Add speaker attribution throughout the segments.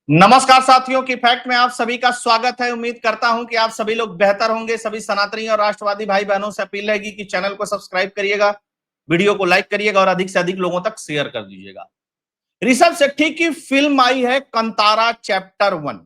Speaker 1: नमस्कार साथियों की फैक्ट में आप सभी का स्वागत है। उम्मीद करता हूं कि आप सभी लोग बेहतर होंगे। सभी सनातनी और राष्ट्रवादी भाई बहनों से अपील रहेगी कि चैनल को सब्सक्राइब करिएगा, वीडियो को लाइक करिएगा और अधिक से अधिक लोगों तक शेयर कर दीजिएगा। ऋषभ शेट्टी की फिल्म आई है कांतारा चैप्टर 1।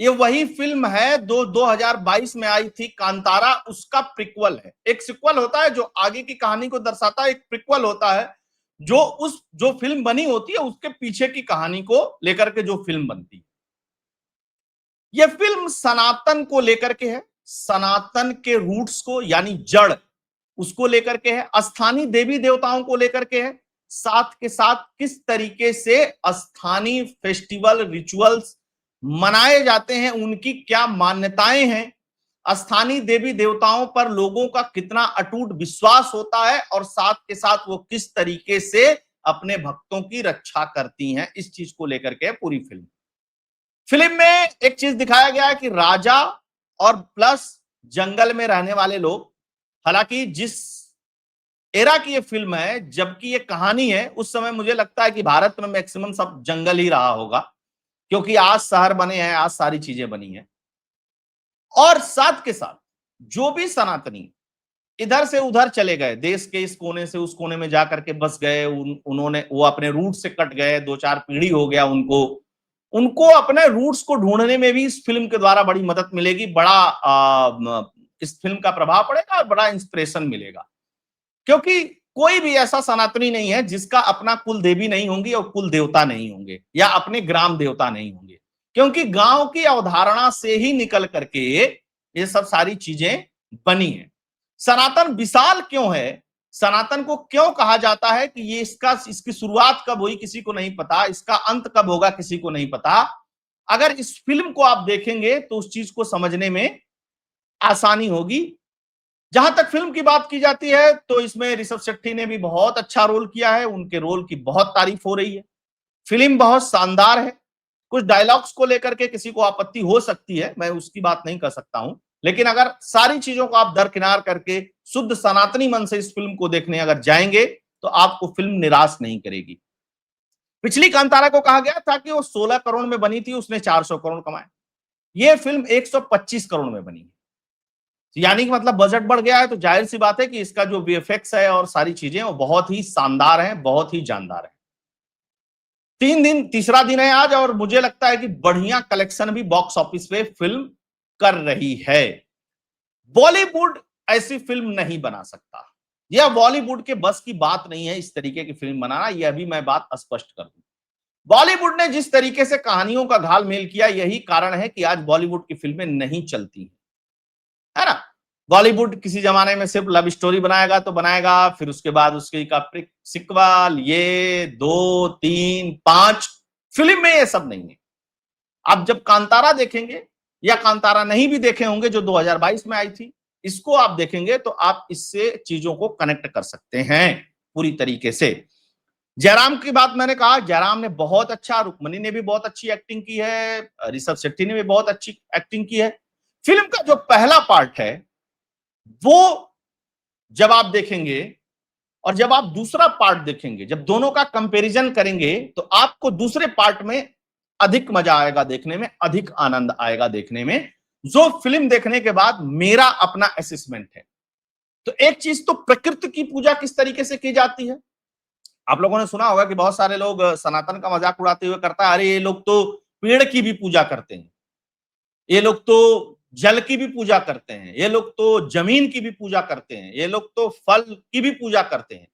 Speaker 1: ये वही फिल्म है 2022 में आई थी कांतारा, उसका प्रिक्वल है। एक सिक्वल होता है जो आगे की कहानी को दर्शाता है, एक प्रिक्वल होता है जो फिल्म बनी होती है उसके पीछे की कहानी को लेकर के जो फिल्म बनती है। यह फिल्म सनातन को लेकर के है, सनातन के रूट्स को यानी जड़ उसको लेकर के है, स्थानीय देवी देवताओं को लेकर के है, साथ के साथ किस तरीके से स्थानीय फेस्टिवल रिचुअल्स मनाए जाते हैं, उनकी क्या मान्यताएं हैं, स्थानीय देवी देवताओं पर लोगों का कितना अटूट विश्वास होता है और साथ के साथ वो किस तरीके से अपने भक्तों की रक्षा करती हैं, इस चीज को लेकर के पूरी फिल्म। फिल्म में एक चीज दिखाया गया है कि राजा और प्लस जंगल में रहने वाले लोग, हालांकि जिस एरा की ये फिल्म है, जबकि ये कहानी है, उस समय मुझे लगता है कि भारत में मैक्सिमम सब जंगल ही रहा होगा, क्योंकि आज शहर बने हैं, आज सारी चीजें बनी हैं। और साथ के साथ जो भी सनातनी इधर से उधर चले गए, देश के इस कोने से उस कोने में जाकर के बस गए, उन्होंने वो अपने रूट से कट गए, 2-4 पीढ़ी हो गया उनको उनको अपने रूट्स को ढूंढने में भी इस फिल्म के द्वारा बड़ी मदद मिलेगी, इस फिल्म का प्रभाव पड़ेगा और बड़ा इंस्पिरेशन मिलेगा। क्योंकि कोई भी ऐसा सनातनी नहीं है जिसका अपना कुल देवी नहीं होंगी और कुल देवता नहीं होंगे या अपने ग्राम देवता नहीं होंगे, क्योंकि गांव की अवधारणा से ही निकल करके ये सब सारी चीजें बनी है। सनातन विशाल क्यों है, सनातन को क्यों कहा जाता है कि ये इसकी शुरुआत कब हुई किसी को नहीं पता, इसका अंत कब होगा किसी को नहीं पता। अगर इस फिल्म को आप देखेंगे तो उस चीज को समझने में आसानी होगी। जहां तक फिल्म की बात की जाती है तो इसमें ऋषभ शेट्टी ने भी बहुत अच्छा रोल किया है, उनके रोल की बहुत तारीफ हो रही है। फिल्म बहुत शानदार है। कुछ डायलॉग्स को लेकर के किसी को आपत्ति हो सकती है, मैं उसकी बात नहीं कर सकता हूं, लेकिन अगर सारी चीजों को आप दरकिनार करके शुद्ध सनातनी मन से इस फिल्म को देखने अगर जाएंगे तो आपको फिल्म निराश नहीं करेगी। पिछली कांतारा को कहा गया था कि वो 16 करोड़ में बनी थी, उसने 400 करोड़ कमाए। ये फिल्म 125 करोड़ में बनी है, यानी कि मतलब बजट बढ़ गया है, तो जाहिर सी बात है कि इसका जो वीएफएक्स है और सारी चीजें वो बहुत ही शानदार है, बहुत ही जानदार है। तीसरा दिन है आज और मुझे लगता है कि बढ़िया कलेक्शन भी बॉक्स ऑफिस पे फिल्म कर रही है। बॉलीवुड ऐसी फिल्म नहीं बना सकता, यह बॉलीवुड के बस की बात नहीं है इस तरीके की फिल्म बनाना, यह भी मैं बात स्पष्ट कर दूं। बॉलीवुड ने जिस तरीके से कहानियों का घालमेल किया, यही कारण है कि आज बॉलीवुड की फिल्में नहीं चलती है ना। बॉलीवुड किसी जमाने में सिर्फ लव स्टोरी बनाएगा तो बनाएगा, फिर उसके बाद उसकी का सिक्वल, ये 2-3-5 फिल्म में ये सब नहीं है। आप जब कांतारा देखेंगे या कांतारा नहीं भी देखे होंगे जो 2022 में आई थी, इसको आप देखेंगे तो आप इससे चीजों को कनेक्ट कर सकते हैं पूरी तरीके से। जयराम की बात मैंने कहा, जयराम ने बहुत अच्छा, रुक्मणी ने भी बहुत अच्छी एक्टिंग की है, ऋषभ शेट्टी ने भी बहुत अच्छी एक्टिंग की है। फिल्म का जो पहला पार्ट है वो जब आप देखेंगे और जब आप दूसरा पार्ट देखेंगे, जब दोनों का कंपैरिजन करेंगे तो आपको दूसरे पार्ट में अधिक मजा आएगा देखने में, अधिक आनंद आएगा देखने में, जो फिल्म देखने के बाद मेरा अपना असेसमेंट है। तो एक चीज तो प्रकृति की पूजा किस तरीके से की जाती है, आप लोगों ने सुना होगा कि बहुत सारे लोग सनातन का मजाक उड़ाते हुए करता है, अरे ये लोग तो पेड़ की भी पूजा करते हैं, ये लोग तो जल की भी पूजा करते हैं, ये लोग तो जमीन की भी पूजा करते हैं, ये लोग तो फल की भी पूजा करते हैं।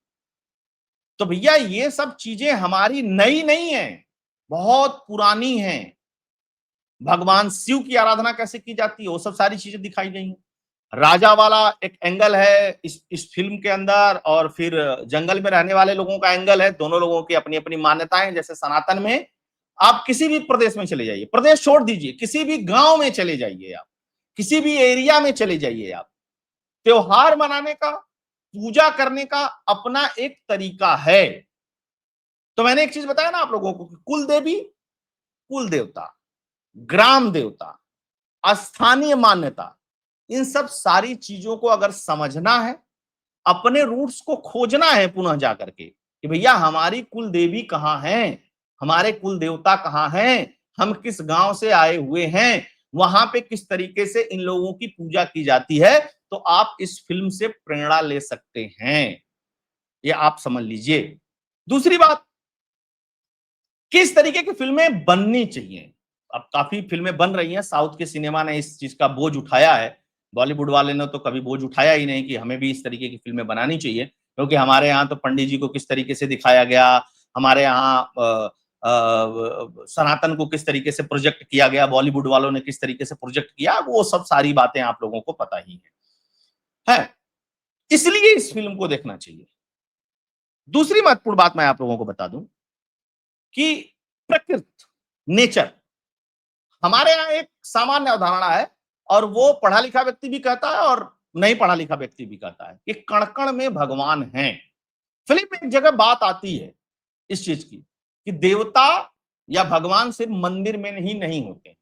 Speaker 1: तो भैया ये सब चीजें हमारी नई नहीं है, बहुत पुरानी हैं। भगवान शिव की आराधना कैसे की जाती है वो सब सारी चीजें दिखाई गई हैं। राजा वाला एक एंगल है इस फिल्म के अंदर, और फिर जंगल में रहने वाले लोगों का एंगल है। दोनों लोगों की अपनी अपनी मान्यताएं, जैसे सनातन में आप किसी भी प्रदेश में चले जाइए, प्रदेश छोड़ दीजिए, किसी भी गांव में चले जाइए, आप किसी भी एरिया में चले जाइए, आप त्योहार मनाने का, पूजा करने का अपना एक तरीका है। तो मैंने एक चीज बताया ना आप लोगों को, कुल देवी, कुल देवता, ग्राम देवता, स्थानीय मान्यता, इन सब सारी चीजों को अगर समझना है, अपने रूट्स को खोजना है पुनः जाकर के कि भैया हमारी कुल देवी कहां है, हमारे कुल देवता कहां हैं, हम किस गांव से आए हुए हैं, वहां पे किस तरीके से इन लोगों की पूजा की जाती है, तो आप इस फिल्म से प्रेरणा ले सकते हैं, ये आप समझ लीजिए। दूसरी बात, किस तरीके की फिल्में बननी चाहिए। अब काफी फिल्में बन रही हैं, साउथ के सिनेमा ने इस चीज का बोझ उठाया है, बॉलीवुड वाले ने तो कभी बोझ उठाया ही नहीं कि हमें भी इस तरीके की फिल्में बनानी चाहिए, क्योंकि हमारे यहाँ तो पंडित जी को किस तरीके से दिखाया गया, हमारे यहाँ सनातन को किस तरीके से प्रोजेक्ट किया गया, बॉलीवुड वालों ने किस तरीके से प्रोजेक्ट किया, वो सब सारी बातें आप लोगों को पता ही है। इसलिए इस फिल्म को देखना चाहिए। दूसरी महत्वपूर्ण बात मैं आप लोगों को बता दूं कि प्रकृति, नेचर, हमारे यहाँ एक सामान्य अवधारणा है, और वो पढ़ा लिखा व्यक्ति भी कहता है और नहीं पढ़ा लिखा व्यक्ति भी कहता है कि कण कण में भगवान है। फिल्म में एक जगह बात आती है इस चीज की कि देवता या भगवान सिर्फ मंदिर में ही नहीं होते।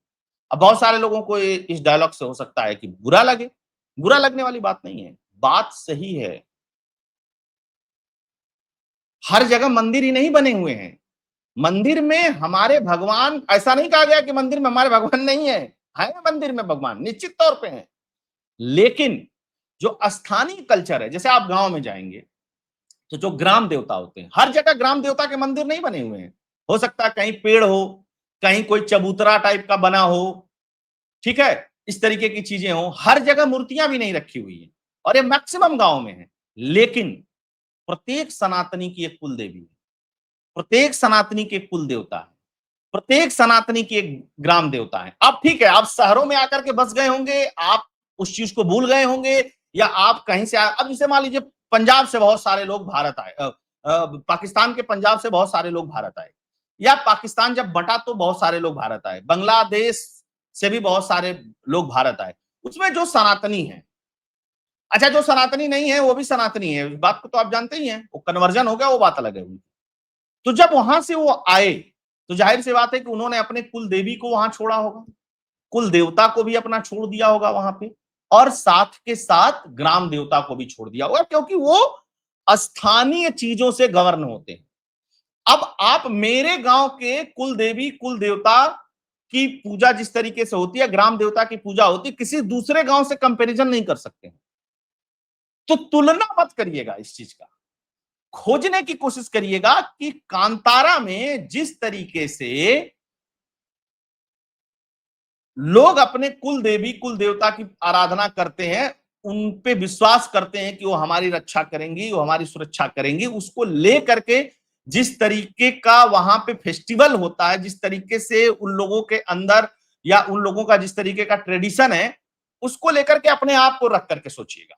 Speaker 1: अब बहुत सारे लोगों को इस डायलॉग से हो सकता है कि बुरा लगे, बुरा लगने वाली बात नहीं है, बात सही है। हर जगह मंदिर ही नहीं बने हुए हैं, मंदिर में हमारे भगवान, ऐसा नहीं कहा गया कि मंदिर में हमारे भगवान नहीं है मंदिर में भगवान निश्चित तौर पे हैं, लेकिन जो स्थानीय कल्चर है, जैसे आप गांव में जाएंगे तो जो ग्राम देवता होते हैं, हर जगह ग्राम देवता के मंदिर नहीं बने हुए हैं, हो सकता है कहीं पेड़ हो, कहीं कोई चबूतरा टाइप का बना हो, ठीक है, इस तरीके की चीजें हो, हर जगह मूर्तियां भी नहीं रखी हुई है, और ये मैक्सिमम गांव में है। लेकिन प्रत्येक सनातनी की एक कुल देवी है, प्रत्येक सनातनी के कुल देवता है, प्रत्येक सनातनी की एक ग्राम देवता है। अब ठीक है, आप शहरों में आकर के बस गए होंगे, आप उस चीज को भूल गए होंगे, या आप कहीं से अब जैसे मान लीजिए पंजाब से बहुत सारे लोग भारत आए, पाकिस्तान के पंजाब से बहुत सारे लोग भारत आए, या पाकिस्तान जब बंटा तो बहुत सारे लोग भारत आए, बांग्लादेश से भी बहुत सारे लोग भारत आए, उसमें जो सनातनी है, अच्छा जो सनातनी नहीं है वो भी सनातनी है, इस बात को तो आप जानते ही हैं, वो कन्वर्जन हो गया, वो बात अलग है। तो जब वहां से वो आए तो जाहिर सी बात है कि उन्होंने अपने कुल देवी को वहां छोड़ा होगा, कुल देवता को भी अपना छोड़ दिया होगा वहां पे, और साथ के साथ ग्राम देवता को भी छोड़ दिया होगा, क्योंकि वो स्थानीय चीजों से गवर्न होते हैं। अब आप मेरे गांव के कुल देवी कुल देवता की पूजा जिस तरीके से होती है, ग्राम देवता की पूजा होती है, किसी दूसरे गांव से कंपैरिजन नहीं कर सकते, तो तुलना मत करिएगा इस चीज का, खोजने की कोशिश करिएगा कि कांतारा में जिस तरीके से लोग अपने कुल देवी कुल देवता की आराधना करते हैं, उन पे विश्वास करते हैं कि वो हमारी रक्षा करेंगी, वो हमारी सुरक्षा करेंगी, उसको लेकर के जिस तरीके का वहां पे फेस्टिवल होता है, जिस तरीके से उन लोगों के अंदर या उन लोगों का जिस तरीके का ट्रेडिशन है, उसको लेकर के अपने आप को रख करके सोचिएगा,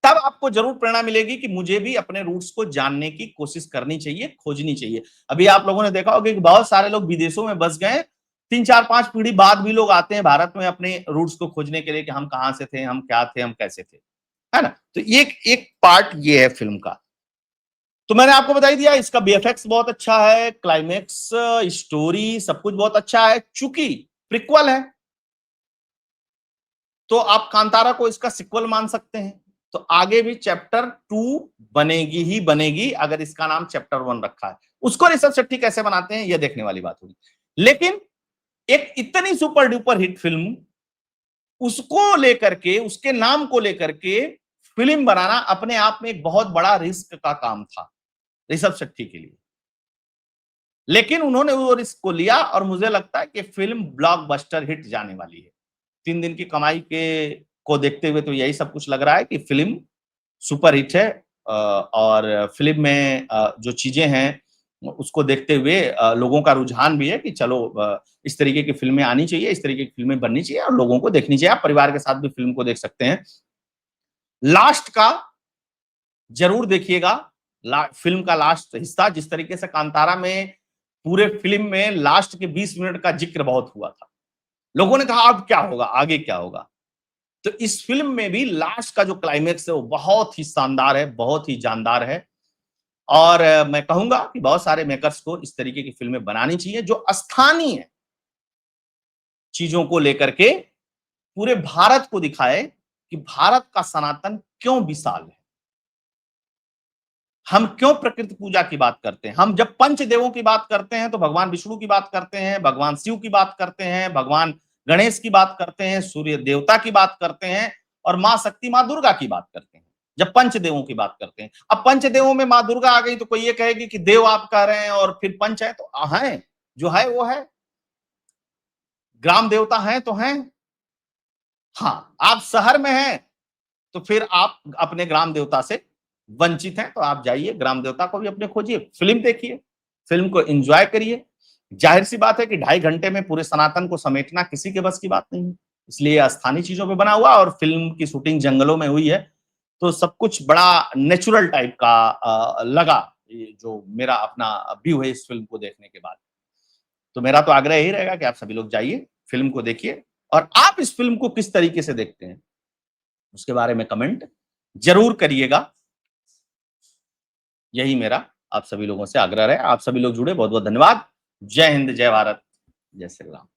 Speaker 1: तब आपको जरूर प्रेरणा मिलेगी कि मुझे भी अपने रूट्स को जानने की कोशिश करनी चाहिए, खोजनी चाहिए। अभी आप लोगों ने देखा होगा कि बहुत सारे लोग विदेशों में बस गए, 3 4 5 पीढ़ी बाद भी लोग आते हैं भारत में अपने रूट्स को खोजने के लिए कि हम कहां से थे, हम क्या थे, हम कैसे थे, है ना। तो एक एक पार्ट ये है फिल्म का। तो मैंने आपको बता ही दिया, इसका बीएफएक्स बहुत अच्छा है, क्लाइमेक्स, स्टोरी, सब कुछ बहुत अच्छा है। चूंकि प्रिक्वल है तो आप कांतारा को इसका सिक्वल मान सकते हैं, तो आगे भी चैप्टर 2 बनेगी ही बनेगी, अगर इसका नाम चैप्टर 1 रखा है। उसको ऋषभ शेट्टी कैसे बनाते हैं यह देखने वाली बात होगी, लेकिन एक इतनी सुपर डुपर हिट फिल्म, उसको लेकर के, उसके नाम को लेकर के फिल्म बनाना अपने आप में एक बहुत बड़ा रिस्क का काम था ऋषभ शेट्टी के लिए, लेकिन उन्होंने वो रिस्क को लिया, और मुझे लगता है कि फिल्म ब्लॉकबस्टर हिट जाने वाली है। 3 दिन की कमाई के को देखते हुए तो यही सब कुछ लग रहा है कि फिल्म सुपर हिट है, और फिल्म में जो चीजें हैं उसको देखते हुए लोगों का रुझान भी है कि चलो इस तरीके की फिल्में आनी चाहिए, इस तरीके की फिल्में बननी चाहिए और लोगों को देखनी चाहिए। आप परिवार के साथ भी फिल्म को देख सकते हैं। लास्ट का जरूर देखिएगा, फिल्म का लास्ट हिस्सा, जिस तरीके से कांतारा में पूरे फिल्म में लास्ट के 20 मिनट का जिक्र बहुत हुआ था, लोगों ने कहा अब क्या होगा, आगे क्या होगा, तो इस फिल्म में भी लास्ट का जो क्लाइमेक्स है वो बहुत ही शानदार है, बहुत ही जानदार है। और मैं कहूंगा कि बहुत सारे मेकर्स को इस तरीके की फिल्में बनानी चाहिए जो स्थानीय चीजों को लेकर के पूरे भारत को दिखाए कि भारत का सनातन क्यों विशाल है। हम क्यों प्रकृति पूजा की बात करते हैं? हम जब पंचदेवों की बात करते हैं तो भगवान विष्णु की बात करते हैं, भगवान शिव की बात करते हैं, भगवान गणेश की बात करते हैं, सूर्य देवता की बात करते हैं और मां शक्ति मां दुर्गा की बात करते हैं जब पंचदेवों की बात करते हैं। अब पंचदेवों में मां दुर्गा आ गई तो कोई ये कहेगी कि देव आप कह रहे हैं और फिर पंच है, तो है, जो है वो है, ग्राम देवता है तो हैं। हाँ, आप शहर में हैं तो फिर आप अपने ग्राम देवता से वंचित हैं, तो आप जाइए ग्राम देवता को भी अपने खोजिए, फिल्म देखिए, फिल्म को एंजॉय करिए। जाहिर सी बात है कि 2.5 घंटे में पूरे सनातन को समेटना किसी के बस की बात नहीं है, इसलिए स्थानीय चीजों पे बना हुआ और फिल्म की शूटिंग जंगलों में हुई है, तो सब कुछ बड़ा नेचुरल टाइप का लगा, ये जो मेरा अपना व्यू है इस फिल्म को देखने के बाद। तो मेरा तो आग्रह यही रहेगा कि आप सभी लोग जाइए, फिल्म को देखिए और आप इस फिल्म को किस तरीके से देखते हैं उसके बारे में कमेंट जरूर करिएगा। यही मेरा आप सभी लोगों से आग्रह है। आप सभी लोग जुड़े, बहुत बहुत धन्यवाद। जय हिंद, जय भारत, जय श्री राम।